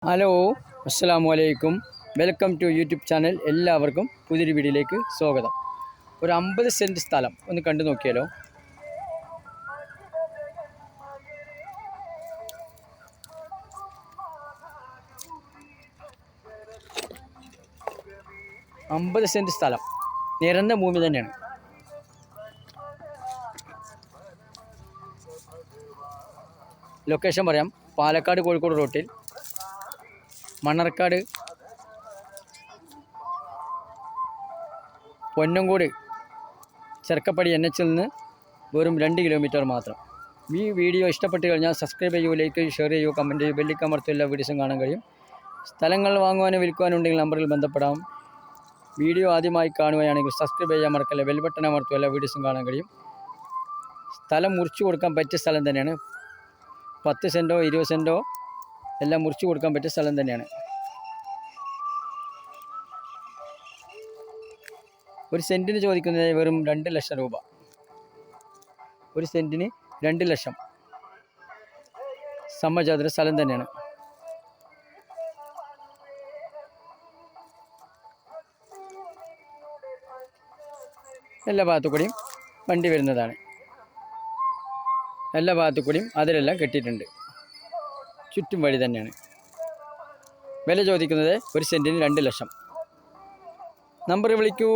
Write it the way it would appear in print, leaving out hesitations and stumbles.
Hello, അസ്സലാമു അലൈക്കും. Welcome to YouTube channel. എല്ലാവർക്കും പുതിയൊരു വീഡിയോയിലേക്ക് സ്വാഗതം. ഒരു 50 സെൻറ്റ് സ്ഥലം ഒന്ന് കണ്ടു നോക്കിയാലോ. അമ്പത് സെൻറ്റ് സ്ഥലം നിരന്ന ഭൂമി തന്നെയാണ്. ലൊക്കേഷൻ പറയാം. പാലക്കാട് കോഴിക്കോട് റൂട്ടിൽ മണ്ണർക്കാട് പൊന്നങ്കോട് ചെർക്കപ്പടി NH നിന്ന് വെറും 2 കിലോമീറ്റർ മാത്രം. ഈ വീഡിയോ ഇഷ്ടപ്പെട്ട് കഴിഞ്ഞാൽ സബ്സ്ക്രൈബ് ചെയ്യൂ, ലൈക്ക് ചെയ്യൂ, ഷെയർ ചെയ്യൂ, കമൻറ്റ് ചെയ്യൂ, ബെല്ലിക്കമർത്തും. എല്ലാ വീഡിയോസും കാണാൻ കഴിയും. സ്ഥലങ്ങൾ വാങ്ങുവാനും വിൽക്കുവാനും ഉണ്ടെങ്കിൽ നമ്പറിൽ ബന്ധപ്പെടാം. വീഡിയോ ആദ്യമായി കാണുകയാണെങ്കിൽ സബ്സ്ക്രൈബ് ചെയ്യാൻ മറക്കല്ല, ബെൽ ബട്ടൺ അമർത്തും. എല്ലാ വീഡിയോസും കാണാൻ കഴിയും. സ്ഥലം മുറിച്ചു കൊടുക്കാൻ പറ്റിയ സ്ഥലം തന്നെയാണ്. 10 സെൻറ്റോ 20 സെൻറ്റോ എല്ലാം മുറിച്ചു കൊടുക്കാൻ പറ്റിയ സ്ഥലം തന്നെയാണ്. ഒരു സെൻറ്റിന് ചോദിക്കുന്നത് വെറും 2 ലക്ഷം രൂപ. ഒരു സെൻറ്റിന് 2 ലക്ഷം. സമചതുര സ്ഥലം തന്നെയാണ്. എല്ലാ ഭാഗത്തുകൂടിയും വണ്ടി വരുന്നതാണ്. എല്ലാ ഭാഗത്തുകൂടിയും അതിലെല്ലാം കെട്ടിയിട്ടുണ്ട്. ചുറ്റും വഴി തന്നെയാണ്. വില ചോദിക്കുന്നത് ഒരു സെൻറ്റിന് 2 ലക്ഷം. നമ്പർ വിളിക്കൂ.